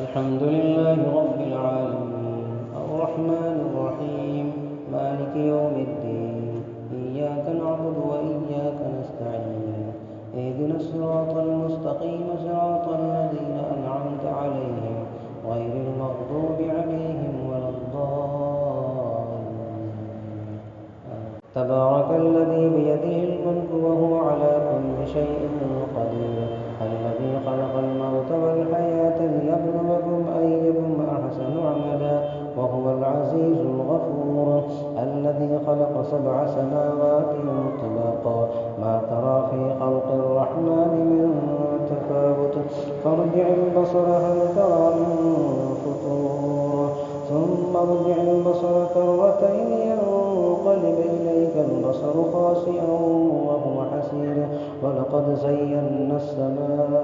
الحمد لله رب العالمين الرحمن الرحيم مالك يوم الدين إياك نعبد وإياك نستعين اهدنا الصراط المستقيم صراط الذين أنعمت عليهم غير المغضوب عليهم ولا الضالين. تبارك الذي بيده الملك وهو على كل شيء قدير الذي خلق الموت والحياة ليبلوكم أيكم أحسن عملا وهو العزيز الغفور الذي خلق 7 سماوات طباقا ما ترى في خلق الرحمن من تفاوت فارجع البصر هل ترى من فطور ثم ارجع البصر كرتين ينقلب إليك البصر خاسئا وهو حسير ولقد زينا السماء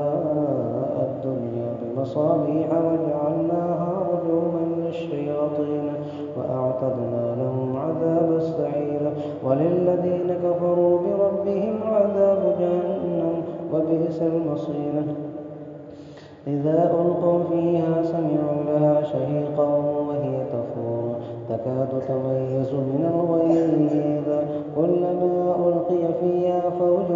الدنيا بمصابيح وجعلناها رجوما للشياطين وأعتدنا لهم عذاب السعير وللذين كفروا بربهم عذاب جهنم وبئس المصير إذا ألقوا فيها سمعوا لها شهيقا وهي تفور تكاد تميز من الغيظ كلما ألقي فيها فوج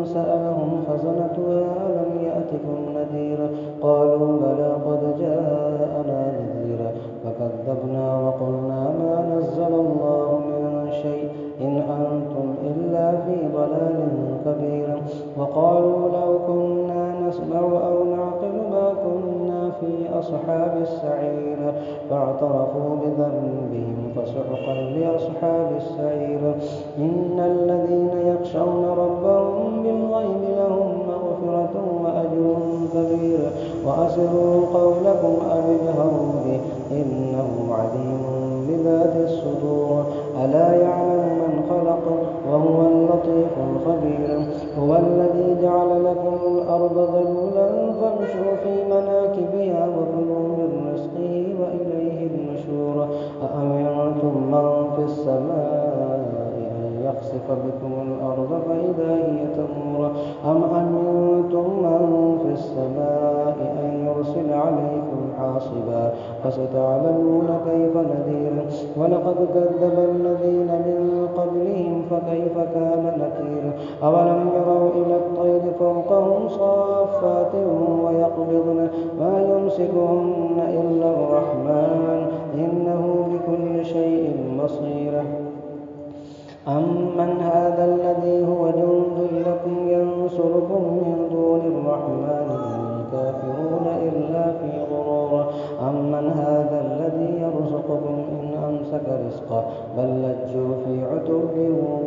سألهم خزنتها ألم يأتكم نذير قالوا بلى قد جاءنا نذير فكذبنا وقلنا ما نزل الله من شيء إن أنتم إلا في ضلال كبير وقالوا لو كنا نسمع أو نعقل ما كنا في أصحاب السعير فاعترفوا بذنبهم فسحقا لأصحاب السعير إن الذين يخشون ربهم بالغيب لهم مغفرة وأجر كبير وأسروا قولكم أو اجهروا به إنه عليم بذات الصدور ألا يعلم من خلق وهو اللطيف الخبير هو الذي جعل لكم الأرض ذلولا فامشوا في مناكبها وكلوا من رزقه وإليه النشور أأمنتم من في السماء أن يخسف بكم الأرض فإذا هي تمور أم أمنتم من في السماء أن يرسل عليكم حاصبا فستعلمون كيف نذير ولقد كذب الذين من قبلهم فكيف كان نكير أولم يروا إلى الطير فوقهم صافات ويقبضن ما يمسكهن إلا الرحمن إنه بكل شيء بصير أمن هذا الذي هو جند لكم ينصركم من دون الرحمن إن الكافرون إلا في غرور أمن هذا الذي يرزقكم إن أمسك رزقه بل لجوا في عتب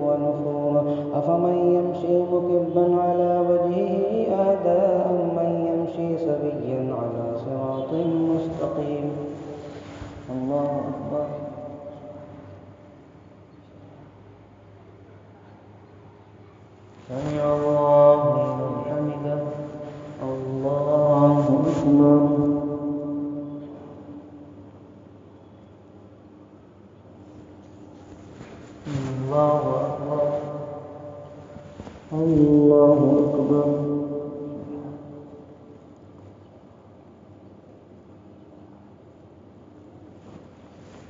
ونفور أفمن يمشي مكبا على وجهه أهدى أمن يمشي سويا على صراط مستقيم. الله أكبر. سمع الله لمن حمده. الله أكبر. الله أكبر. الله أكبر.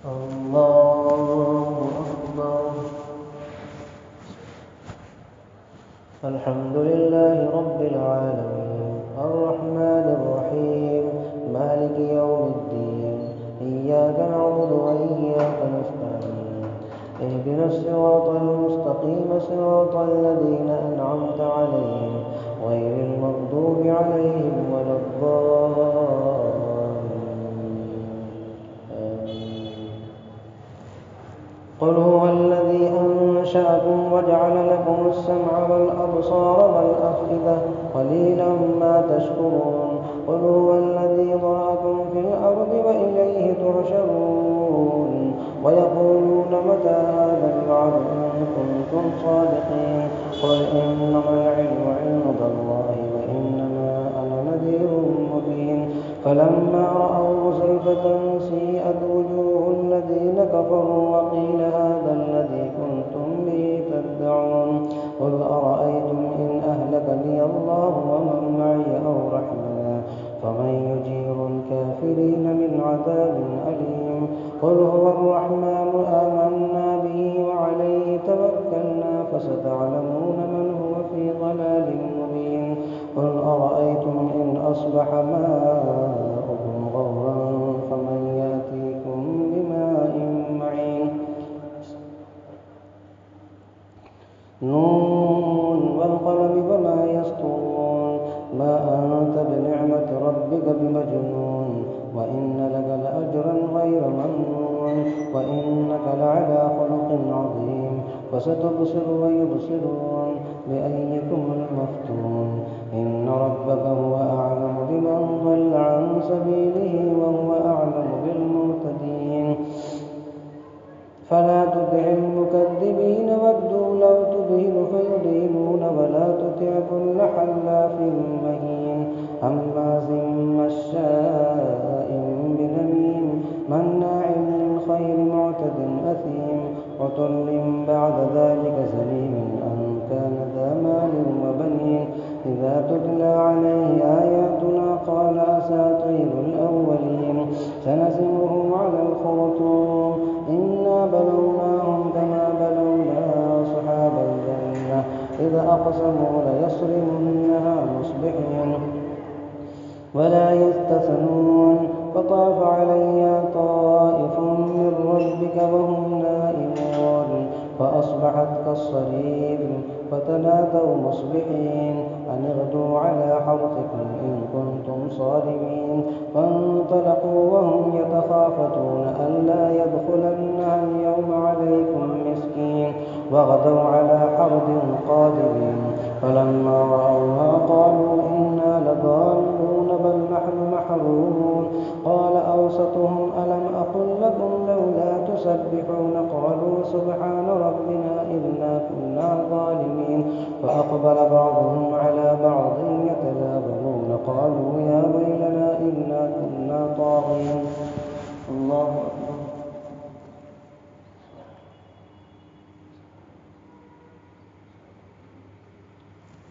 الله أكبر. الحمد لله رب العالمين الرحمن الرحيم مالك يوم الدين إياك نعبد وإياك نستعين اهدنا الصراط المستقيم صراط الذين أنعمت عليهم غير المغضوب عليهم ولا الضالين. قل هو الذي أنشأكم وجعل لكم السمع والأبصار والأفئدة قليلا ما تشكرون قل هو الذي ذرأكم في الأرض وإليه تحشرون ويقولون متى هذا الوعد إن كنتم صادقين قل إنما العلم عند الله وإنما أنا نذير مبين فلما رأوه زلفة سيئت وجوه الذين كفروا وقيل هذا الذي كنتم به تدعون قل أرأيتم إن أهلكني الله ومن معي أو رحمنا فمن يجير الكافرين للكافرين من عذاب أليم قل هو الرحمن آمنا به وعليه توكلنا فستعلمون من هو في ضلال مبين قل أرأيتم إن أصبح ماؤكم غورا فمن يأتيكم بماء معين نون والقلم وما يسطرون ما أنت بنعمة ربك بمجنون وإن لك لأجرا غير ممنون وإنك لعلى خلق عظيم فستبصر ويبصرون بأيكم المفتون إن ربك هو أعلم بمن ضل عن سبيله وهو أعلم بالمهتدين فلا تطع المكذبين ودوا لو تدهن فيدهنون ولا تطع كل حلاف مهين هماز مشاء بنميم مناع للخير معتد أثيم عتل بعد ذلك زنيم أن كان ذا مال وبنين إذا تتلى عليه آياتنا قال أساطير الأولين سنسمه على الخرطوم إنا بلوناهم كما بلونا أصحاب الجنة إذ أقسموا ليصرمنها مصبحين ولا يستثنون فطاف عليها طائف من ربك وهم نائمون فأصبحت كالصريم فتنادوا مصبحين أن اغدوا على حرثكم إن كنتم صارمين فانطلقوا وهم يتخافتون ألا يدخلنها اليوم عليكم مسكين وغدوا على حرد قادرين فلما رأوها قالوا إنا لضالون بل نحن محرومون قال أوسطهم ألم أقل لكم لولا تسبحون قالوا سبحان ربنا إنا كنا ظالمين فأقبل بعضهم على بعض يتلاومون قالوا يا ويلنا إنا كنا طاغين الله أكبر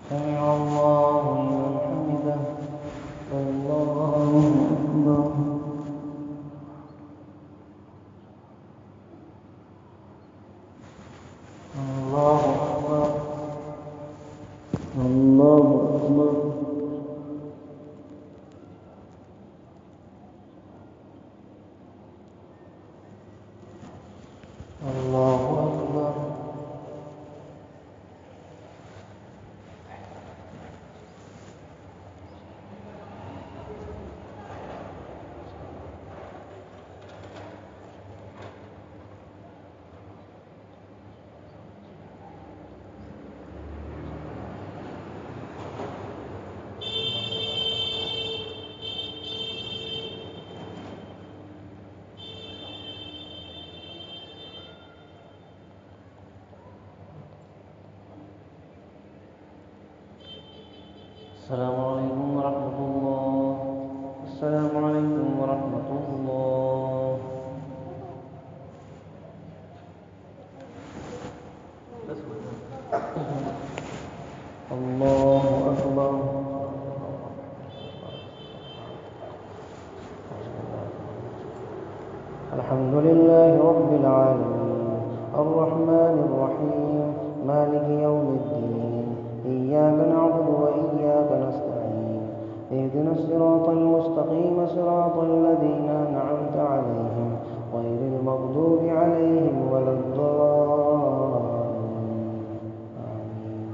سمع الله لمن حمده الله أكبر الله أكبر الله أكبر الله أكبر السلام عليكم ورحمة الله السلام عليكم ورحمة الله الله أكبر الحمد لله رب العالمين الرحمن الرحيم مالك يوم الدين إياك نعبد وإياك نستعين اهدنا الصراط المستقيم صراط الذين أنعمت عليهم غير المغضوب عليهم ولا الضالين آمين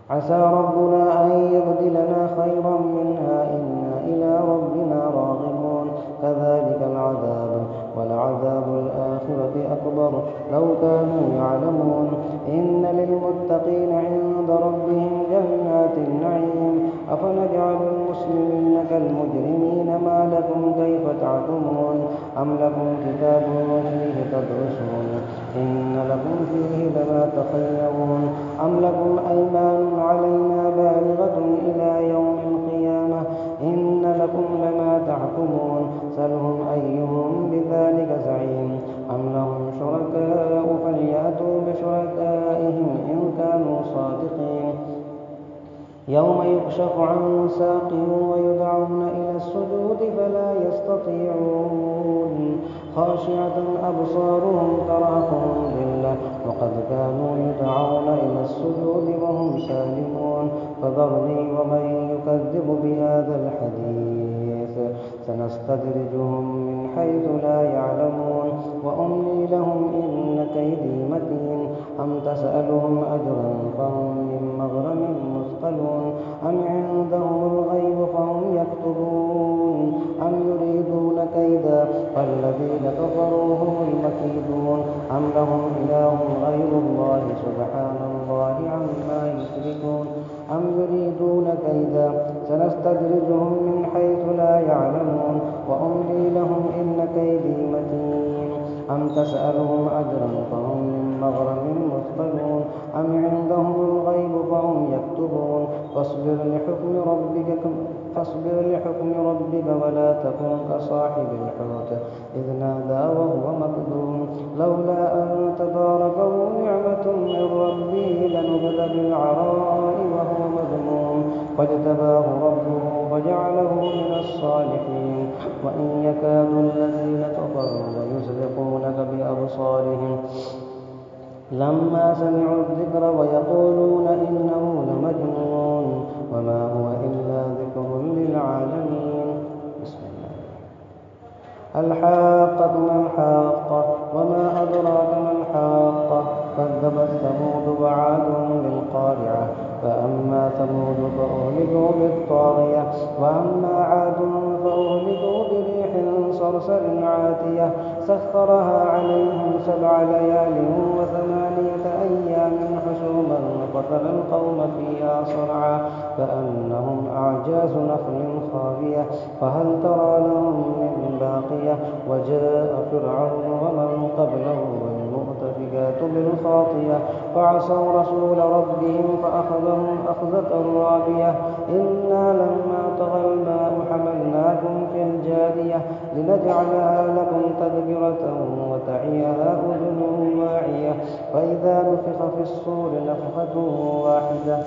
عسى ربنا أن يبدلنا خيرا منها إنا إلى ربنا راغبون كذلك العذاب ولعذاب الآخرة أكبر لو كانوا يعلمون إن للمتقين عند ربهم جنات النعيم أفنجعل المسلمين كالمجرمين ما لكم كيف تحكمون أم لكم كتاب فيه تدرسون إن لكم فيه لما تخيرون أم لكم أيمان علينا بالغة إلى يوم القيامة إن لكم لما تحكمون سلهم أيهم بذلك زعيم أم لهم شركاء فليأتوا بشركائهم إن كانوا صادقين يوم يكشف عن ساق ويدعون إلى السجود فلا يستطيعون خاشعة أبصارهم تراهم ذلة وقد كانوا يدعون إلى السجود وهم سالمون فذرني ومن يكذب بهذا الحديث سنستدرجهم من حيث لا يعلمون وأملي لهم إن كيدي متين أم تسألهم أجرا فهم من مغرم مثقلون أم عندهم الغيب فهم يكتبون أم يريدون كيدا فالذين كفروا هم المكيدون أم لهم إله غير الله سبحان الله عما يشركون أم يريدون كيدا سنستدرجهم من حيث لا يعلمون وأملي لهم إن كيدي متين أم تسألهم أجرا فهم من مغرم مثقلون أم عندهم الغيب فهم يكتبون فاصبر لحكم ربك ولا تكن كصاحب الحوت إذ نادى وهو مكذوم لولا أن تداركه نعمة من ربه لنبذ بالعراء وهو مذموم فاجتباه ربه فجعله من الصالحين وإن يكاد الذين كفروا ليزلقونك بأبصارهم لما سمعوا الذكر ويقولون إنه لمجنون وما هو إلا ذكر للعالمين. بسم الله الحاقة ما الحاقة وما أدراك ما الحاقة كذبت ثمود وعاد بالقارعة فأما ثمود فأهلكوا بالطاغية وأما عاد فأهلكوا بريح صرصر عاتية سخرها عليهم 7 ليال و8 أيام حسوما فترى القوم فيها صرعى كأنهم أعجاز نخل خاوية فهل ترى لهم من باقية وجاء فرعون ومن قبله والمؤتفكات بالخاطية فعصوا رسول ربهم فأخذهم أخذة رابية إنا لما طغى الماء حملناكم في الجارية لنجعلها لكم تذكرة وتعيها أذن واعية فإذا نفخ في الصور نفخة واحدة